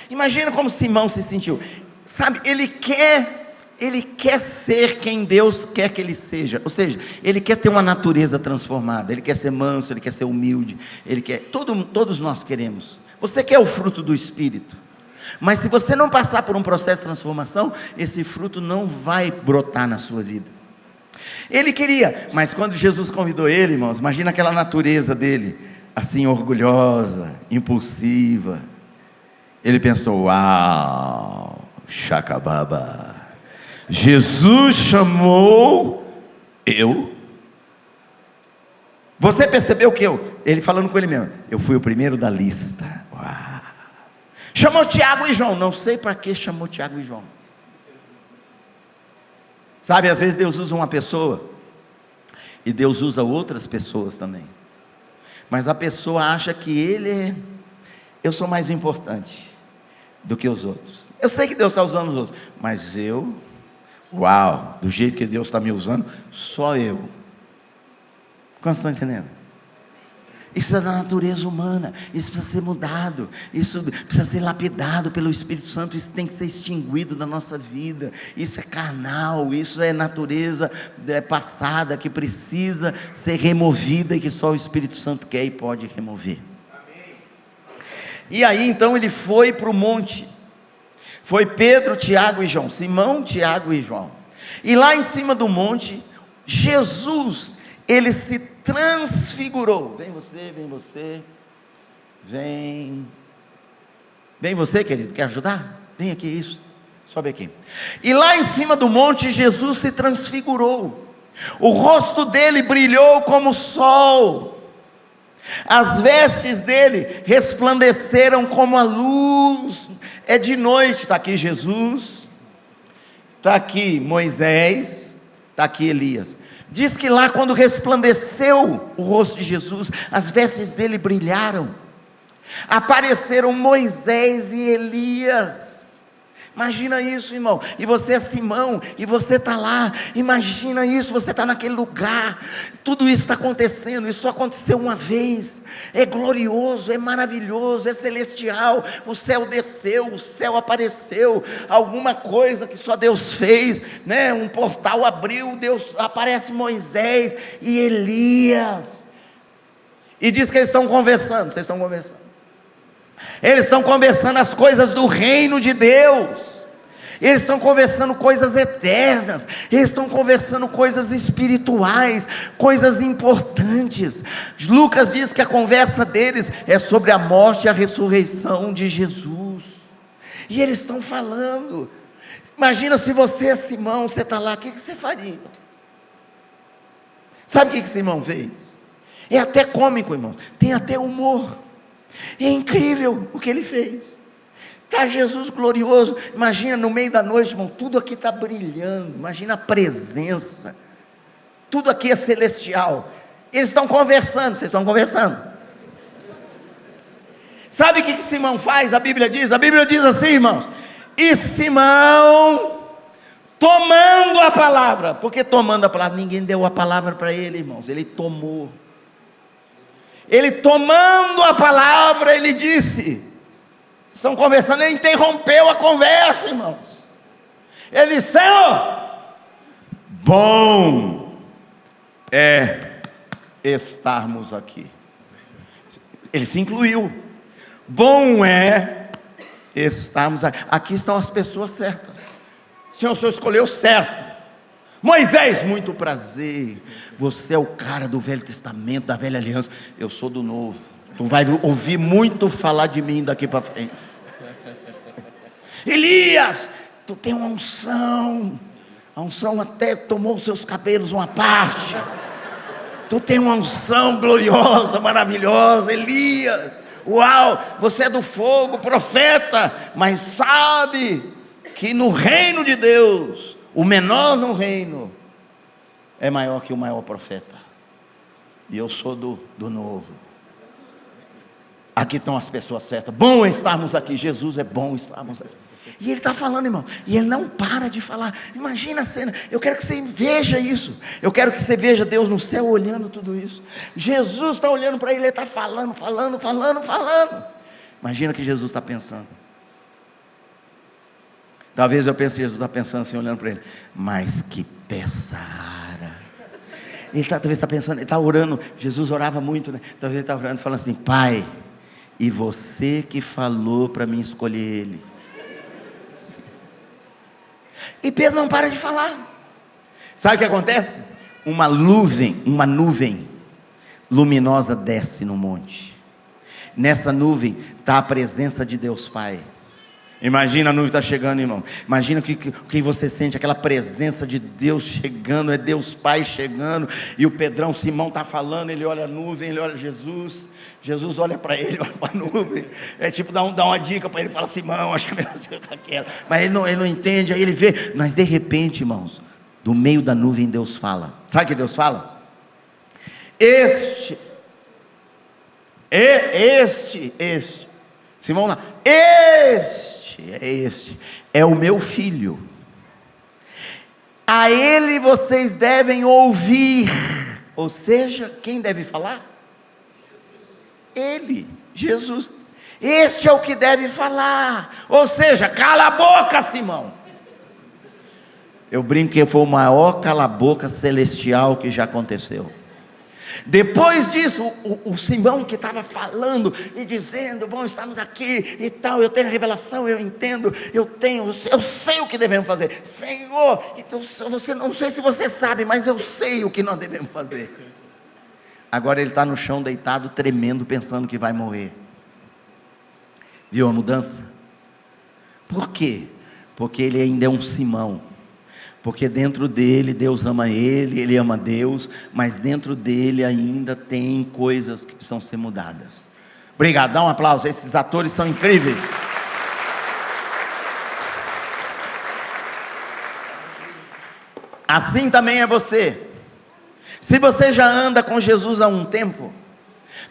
Imagina como Simão se sentiu. Sabe, ele quer ser quem Deus quer que ele seja. Ou seja, ele quer ter uma natureza transformada. Ele quer ser manso, ele quer ser humilde. Ele quer, todos nós queremos. Você quer o fruto do Espírito. Mas se você não passar por um processo de transformação, esse fruto não vai brotar na sua vida. Ele queria, mas quando Jesus convidou ele, irmãos, imagina aquela natureza dele, assim orgulhosa, impulsiva. Ele pensou, uau, chacababa, Jesus chamou eu. Você percebeu que ele falando com ele mesmo, eu fui o primeiro da lista. Uau. Chamou Tiago e João, não sei para que chamou Tiago e João. Sabe, às vezes Deus usa uma pessoa e Deus usa outras pessoas também, mas a pessoa acha que eu sou mais importante do que os outros. Eu sei que Deus está usando os outros, mas uau, do jeito que Deus está me usando, só eu. Quantos estão entendendo? Isso é da natureza humana, isso precisa ser mudado, isso precisa ser lapidado pelo Espírito Santo, isso tem que ser extinguido da nossa vida, isso é carnal, isso é natureza passada, que precisa ser removida e que só o Espírito Santo quer e pode remover. Amém. E aí então ele foi para o monte, foi Pedro, Tiago e João, Simão, Tiago e João, e lá em cima do monte, Jesus, ele se transfigurou. Vem você, vem você, querido, quer ajudar? Vem aqui, isso, sobe aqui. E lá em cima do monte, Jesus se transfigurou, o rosto dele brilhou como o sol, as vestes dele resplandeceram como a luz. É de noite, está aqui Jesus, está aqui Moisés, está aqui Elias. Diz que lá quando resplandeceu o rosto de Jesus, as vestes dele brilharam, apareceram Moisés e Elias. Imagina isso, irmão, e você é Simão, e você está lá, imagina isso, você está naquele lugar, tudo isso está acontecendo, isso só aconteceu uma vez, é glorioso, é maravilhoso, é celestial, o céu desceu, o céu apareceu, alguma coisa que só Deus fez, né? Um portal abriu, Deus, aparece Moisés e Elias, e diz que eles estão conversando, vocês estão conversando, eles estão conversando as coisas do reino de Deus, eles estão conversando coisas eternas, eles estão conversando coisas espirituais, coisas importantes. Lucas diz que a conversa deles é sobre a morte e a ressurreição de Jesus, e eles estão falando. Imagina se você é Simão, você está lá, o que você faria? Sabe o que Simão fez? É até cômico, irmão, tem até humor. É incrível o que ele fez. Está Jesus glorioso. Imagina no meio da noite, irmão, tudo aqui está brilhando. Imagina a presença. Tudo aqui é celestial. Eles estão conversando. Vocês estão conversando? Sabe o que Simão faz? A Bíblia diz assim, irmãos. E Simão, tomando a palavra, porque tomando a palavra, ninguém deu a palavra para ele, irmãos. Ele tomou. Ele tomando a palavra, ele disse, estão conversando, ele interrompeu a conversa, irmãos. Ele disse, Senhor, bom é estarmos aqui. Ele se incluiu. Bom é estarmos aqui. Aqui estão as pessoas certas. Senhor, o Senhor escolheu certo. Moisés, muito prazer, você é o cara do Velho Testamento, da Velha Aliança, eu sou do Novo, tu vai ouvir muito falar de mim daqui para frente. Elias, tu tem uma unção, a unção até tomou os seus cabelos uma parte, tu tem uma unção gloriosa, maravilhosa. Elias, uau, você é do fogo, profeta, mas sabe que no reino de Deus, o menor no reino é maior que o maior profeta. E eu sou do novo. aqui estão as pessoas certas, bom estarmos aqui, Jesus é bom estarmos aqui. E ele está falando, irmão, e ele não para de falar. Imagina a cena, eu quero que você veja isso. Eu quero que você veja Deus no céu olhando tudo isso. Jesus está olhando para ele, ele está falando. Imagina o que Jesus está pensando. Talvez eu pense que Jesus está pensando assim, olhando para ele, mas que peça rara. Ele talvez está pensando, ele está orando. Jesus orava muito, né? Talvez ele está orando, falando assim: Pai, e você que falou para mim escolher ele. E Pedro não para de falar. Sabe o que acontece? Uma nuvem luminosa desce no monte. Nessa nuvem está a presença de Deus Pai. Imagina a nuvem está chegando, irmão. Imagina o que você sente, aquela presença de Deus chegando, é Deus Pai chegando. E o Pedrão, Simão está falando, ele olha a nuvem, ele olha Jesus. Jesus olha para ele, olha para a nuvem. É tipo, dá uma dica para ele, fala: Simão, acho que é melhor você ficar quieto. Mas ele não entende, aí ele vê. Mas de repente, irmãos, do meio da nuvem Deus fala. Sabe o que Deus fala? Este. Simão lá, este é o meu filho, a ele vocês devem ouvir. Ou seja, quem deve falar? Ele, Jesus. Este é o que deve falar. Ou seja, cala a boca, Simão. Eu brinco que foi o maior cala-boca celestial que já aconteceu. Depois disso, o Simão que estava falando e dizendo: bom, estamos aqui e tal, eu tenho a revelação, eu entendo, eu sei o que devemos fazer. Senhor, então, não sei se você sabe, mas eu sei o que nós devemos fazer. Agora ele está no chão deitado, tremendo, pensando que vai morrer. Viu a mudança? Por quê? Porque ele ainda é um Simão. Porque dentro dele, Deus ama ele, ele ama Deus, mas dentro dele ainda tem coisas que precisam ser mudadas. Obrigado, dá um aplauso, esses atores são incríveis. Assim também é você. Se você já anda com Jesus há um tempo,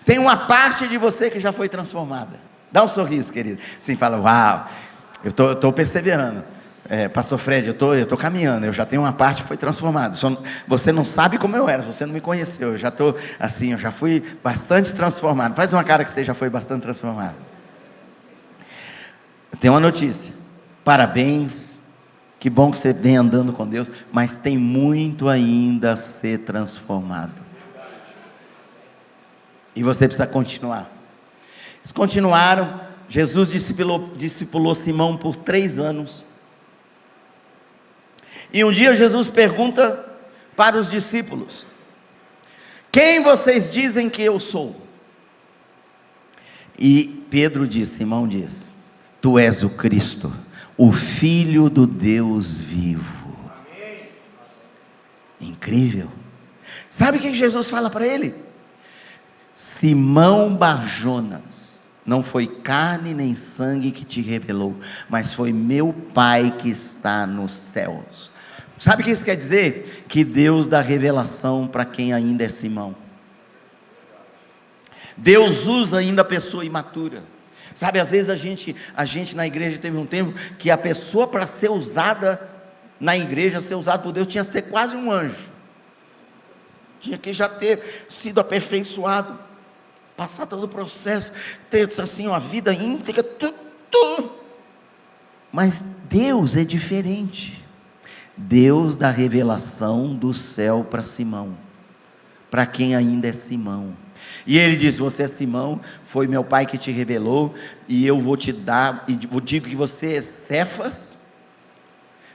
tem uma parte de você que já foi transformada. Dá um sorriso, querido. Assim, fala: uau, eu estou perseverando. Pastor Fred, eu estou caminhando, eu já tenho uma parte que foi transformada. Você não sabe como eu era, você não me conheceu. Eu já estou assim, eu já fui bastante transformado. Faz uma cara que você já foi bastante transformado. Eu tenho uma notícia: parabéns, que bom que você vem andando com Deus, mas tem muito ainda a ser transformado. E você precisa continuar. Eles continuaram. Jesus discipulou Simão por 3 anos. E um dia Jesus pergunta para os discípulos: quem vocês dizem que eu sou? E Pedro diz, Simão diz: tu és o Cristo, o Filho do Deus vivo. Incrível. Sabe o que Jesus fala para ele? Simão Barjonas, não foi carne nem sangue que te revelou, mas foi meu Pai que está nos céus. Sabe o que isso quer dizer? Que Deus dá revelação para quem ainda é Simão. Deus usa ainda a pessoa imatura. Sabe, às vezes a gente na igreja teve um tempo que a pessoa, para ser usada na igreja, ser usada por Deus, tinha que ser quase um anjo. Tinha que já ter sido aperfeiçoado, passar todo o processo, ter assim uma vida íntegra, tudo. Mas Deus é diferente. Deus dá revelação do céu para Simão, para quem ainda é Simão. E ele diz: você é Simão, foi meu Pai que te revelou, e eu vou te dar, e digo que você é Cefas.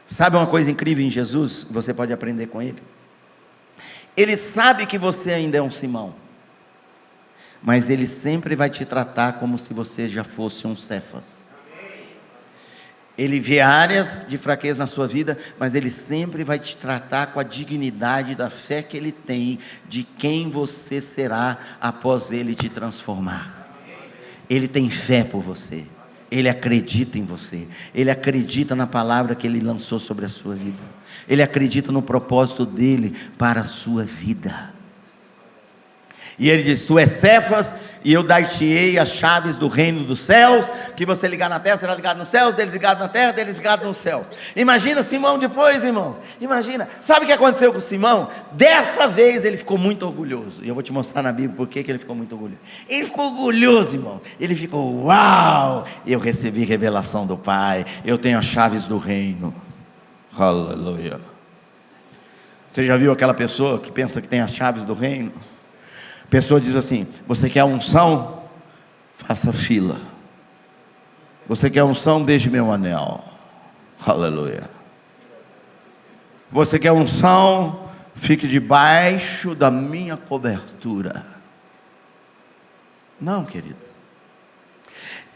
Sabe uma coisa incrível em Jesus, você pode aprender com ele? Ele sabe que você ainda é um Simão, mas ele sempre vai te tratar como se você já fosse um Cefas. Ele vê áreas de fraqueza na sua vida, mas ele sempre vai te tratar com a dignidade da fé que ele tem, de quem você será após ele te transformar. Ele tem fé por você, ele acredita em você, ele acredita na palavra que ele lançou sobre a sua vida, ele acredita no propósito dele para a sua vida. E ele diz: tu és Cefas, e eu dar-te-ei as chaves do reino dos céus. Que você ligar na terra será ligado nos céus, deles ligado na terra, deles ligado nos céus. Imagina Simão depois, irmãos. Imagina, sabe o que aconteceu com Simão? Dessa vez ele ficou muito orgulhoso. E eu vou te mostrar na Bíblia por que ele ficou muito orgulhoso. Ele ficou orgulhoso, irmão. Ele ficou: uau, eu recebi revelação do Pai, eu tenho as chaves do reino. Aleluia. Você já viu aquela pessoa que pensa que tem as chaves do reino? A pessoa diz assim: você quer unção? Faça fila. Você quer unção? Beije meu anel. Aleluia. Você quer unção? Fique debaixo da minha cobertura. Não, querido.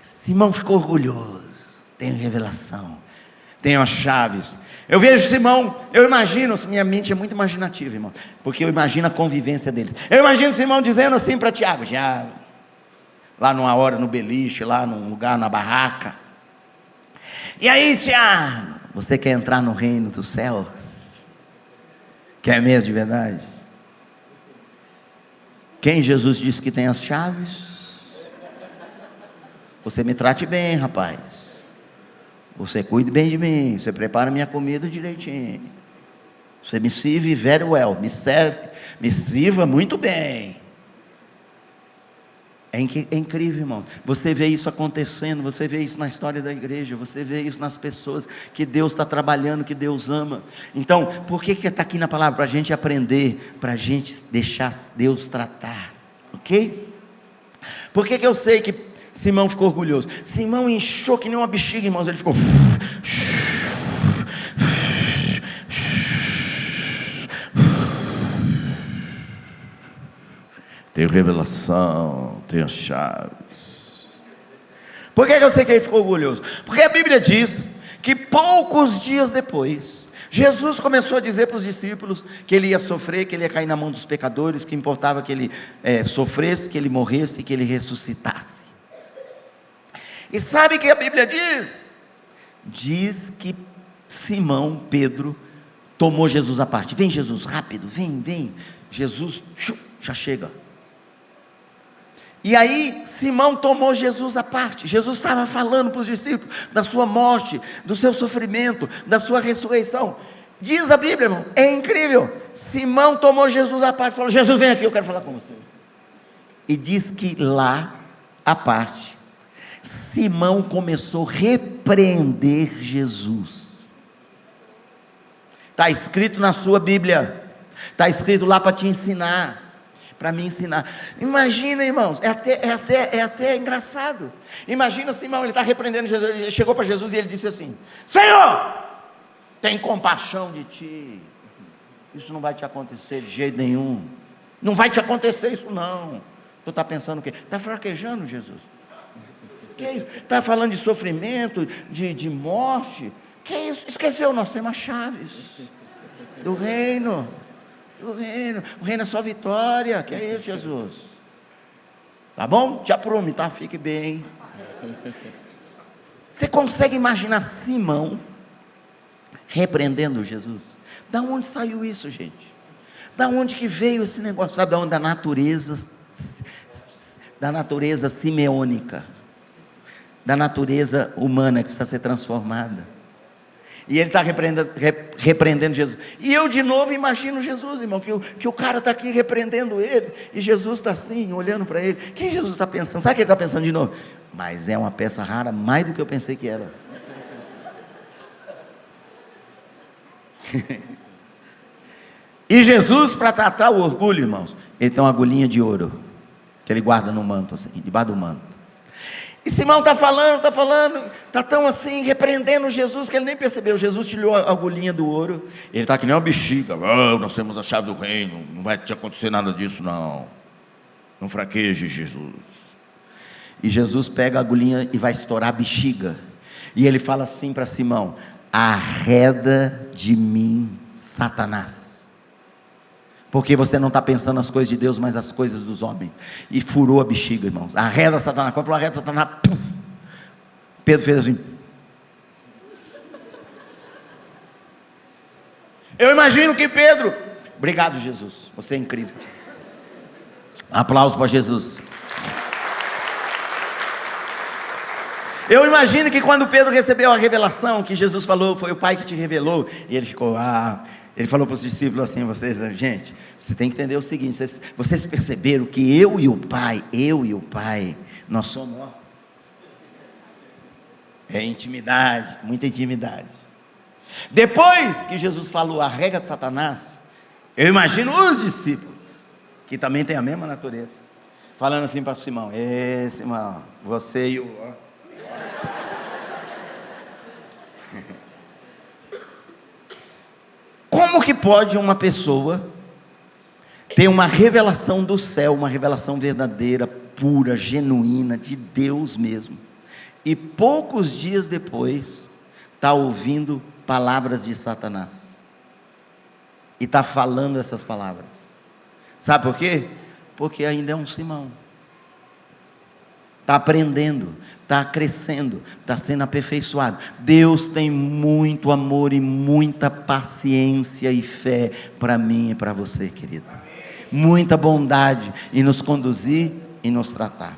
Simão ficou orgulhoso. Tenho revelação, tenho as chaves. Eu vejo Simão, eu imagino, minha mente é muito imaginativa, irmão, porque eu imagino a convivência deles. Eu imagino Simão dizendo assim para Tiago: Tiago, lá numa hora no beliche, lá num lugar, na barraca: e aí, Tiago, você quer entrar no reino dos céus? Quer mesmo de verdade? Quem Jesus disse que tem as chaves? Você me trate bem, rapaz. Você cuide bem de mim, você prepara minha comida direitinho, você me sirve very well, me sirva muito bem. É incrível, irmão. Você vê isso acontecendo, você vê isso na história da igreja, você vê isso nas pessoas que Deus está trabalhando, que Deus ama. Então, por que está aqui na palavra? Para a gente aprender, para a gente deixar Deus tratar, ok? Por que eu sei que Simão ficou orgulhoso? Simão inchou que nem uma bexiga, irmãos. Ele ficou: tenho revelação, tenho as chaves. Por que eu sei que ele ficou orgulhoso? Porque a Bíblia diz que poucos dias depois, Jesus começou a dizer para os discípulos que ele ia sofrer, que ele ia cair na mão dos pecadores, que importava que ele sofresse, que ele morresse e que ele ressuscitasse. E sabe o que a Bíblia diz? Diz que Simão, Pedro, tomou Jesus à parte. Vem, Jesus, rápido, vem. Jesus, já chega. E aí Simão tomou Jesus à parte. Jesus estava falando para os discípulos da sua morte, do seu sofrimento, da sua ressurreição. Diz a Bíblia, irmão, é incrível. Simão tomou Jesus à parte, falou: Jesus, vem aqui, eu quero falar com você. E diz que lá, à parte, Simão começou a repreender Jesus. Está escrito na sua Bíblia, está escrito lá para te ensinar, para me ensinar. Imagina, irmãos, é até engraçado. Imagina Simão, ele está repreendendo Jesus. Ele chegou para Jesus e ele disse assim: Senhor, tem compaixão de ti. Isso não vai te acontecer de jeito nenhum. Não vai te acontecer isso não. Tu está pensando o quê? Está fraquejando, Jesus? Está falando de sofrimento, de morte. Que isso? Esqueceu, nós temos as chaves do reino. O reino é só vitória. Que é isso, Jesus? Tá bom? Te aprume, tá? Fique bem. Você consegue imaginar Simão repreendendo Jesus? Da onde saiu isso, gente? Da onde que veio esse negócio? Sabe da onde? Da natureza simeônica, da natureza humana que precisa ser transformada. E ele está repreendendo Jesus. E eu de novo imagino Jesus, irmão, que o cara está aqui repreendendo ele, e Jesus está assim, olhando para ele. O que Jesus está pensando? Sabe o que ele está pensando de novo? Mas é uma peça rara, mais do que eu pensei que era. E Jesus, para tratar o orgulho, irmãos, ele tem uma agulhinha de ouro, que ele guarda no manto, assim, debaixo do manto. E Simão está falando, está tão assim, repreendendo Jesus, que ele nem percebeu. Jesus tirou a agulhinha do ouro. Ele está que nem uma bexiga. Oh, nós temos a chave do reino, não vai te acontecer nada disso não. Não fraqueje, Jesus. E Jesus pega a agulhinha e vai estourar a bexiga. E ele fala assim para Simão: arreda de mim, Satanás. Porque você não está pensando nas coisas de Deus, mas as coisas dos homens. E furou a bexiga, irmãos. Arreda Satanás. Quando falou arreda Satanás, puf, Pedro fez assim. Eu imagino que Pedro: obrigado, Jesus, você é incrível. Aplausos para Jesus. Eu imagino que quando Pedro recebeu a revelação, que Jesus falou, foi o Pai que te revelou, e ele ficou, ele falou para os discípulos assim, gente, você tem que entender o seguinte, vocês perceberam que eu e o Pai, nós somos, intimidade, muita intimidade. Depois que Jesus falou a regra de Satanás, eu imagino os discípulos, que também têm a mesma natureza, falando assim para Simão, Simão, você e o... Como que pode uma pessoa ter uma revelação do céu, uma revelação verdadeira, pura, genuína, de Deus mesmo, e poucos dias depois está ouvindo palavras de Satanás e está falando essas palavras? Sabe por quê? Porque ainda é um Simão, está aprendendo, está crescendo, está sendo aperfeiçoado. Deus tem muito amor e muita paciência e fé para mim e para você, querido. Muita bondade em nos conduzir e nos tratar.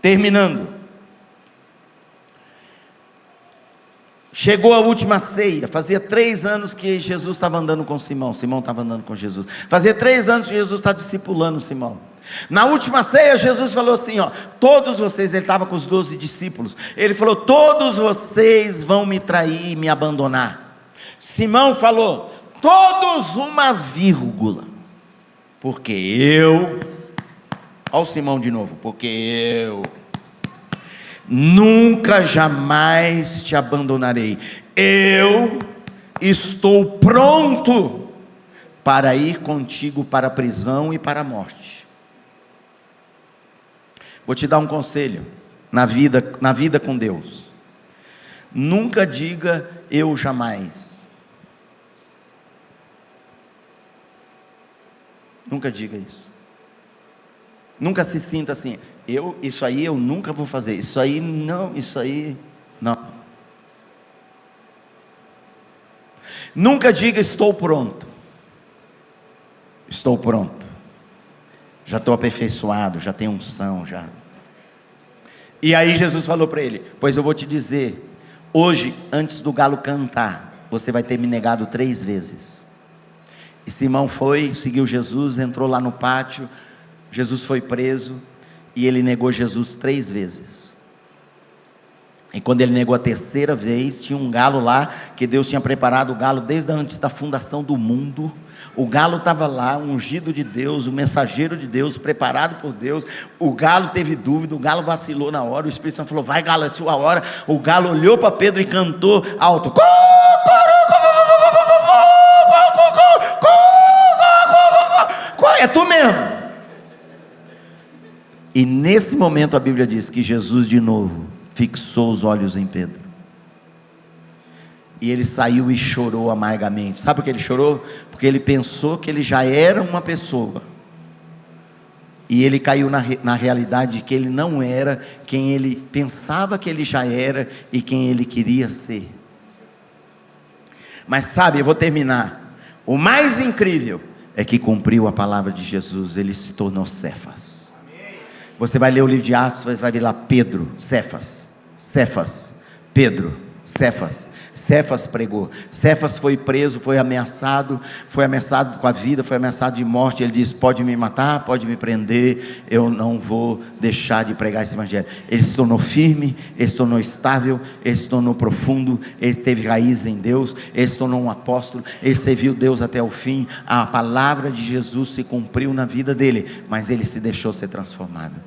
Terminando, chegou a última ceia. Fazia 3 anos que Jesus estava andando com Simão. Simão estava andando com Jesus. Fazia 3 anos que Jesus está discipulando Simão. Na última ceia, Jesus falou assim, todos vocês, ele estava com os 12 discípulos, ele falou, todos vocês vão me trair e me abandonar. Simão falou, todos uma vírgula, porque eu, olha o Simão de novo, porque eu nunca jamais te abandonarei, eu estou pronto para ir contigo para a prisão e para a morte. Vou te dar um conselho na vida com Deus. Nunca diga eu jamais. Nunca diga isso. Nunca se sinta assim, isso aí eu nunca vou fazer, isso aí não. Nunca diga estou pronto. Estou pronto. Já estou aperfeiçoado, já tenho unção, já. E aí Jesus falou para ele, pois eu vou te dizer, hoje, antes do galo cantar, você vai ter me negado 3 vezes. E Simão foi, seguiu Jesus, entrou lá no pátio, Jesus foi preso, e ele negou Jesus 3 vezes. E quando ele negou a 3ª vez, tinha um galo lá, que Deus tinha preparado o galo desde antes da fundação do mundo. O galo estava lá, ungido de Deus, o mensageiro de Deus, preparado por Deus. O galo teve dúvida, o galo vacilou na hora. O Espírito Santo falou, vai galo, é sua hora. O galo olhou para Pedro e cantou alto, é tu mesmo. E nesse momento a Bíblia diz que Jesus de novo fixou os olhos em Pedro. E ele saiu e chorou amargamente. Sabe por que ele chorou? Porque ele pensou que ele já era uma pessoa. E ele caiu na realidade de que ele não era quem ele pensava que ele já era e quem ele queria ser. Mas sabe, eu vou terminar. O mais incrível é que cumpriu a palavra de Jesus. Ele se tornou Cefas. Você vai ler o livro de Atos, vai ver lá Pedro, Cefas, Pedro, Cefas. Cefas pregou. Cefas foi preso, foi ameaçado com a vida, foi ameaçado de morte. Ele disse, pode me matar, pode me prender, eu não vou deixar de pregar esse evangelho. Ele se tornou firme, ele se tornou estável, ele se tornou profundo, ele teve raiz em Deus, ele se tornou um apóstolo, ele serviu Deus até o fim. A palavra de Jesus se cumpriu na vida dele, mas ele se deixou ser transformado.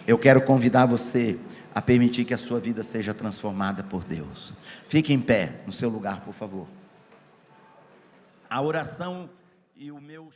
Eu quero convidar você a permitir que a sua vida seja transformada por Deus. Fique em pé no seu lugar, por favor. A oração e o meu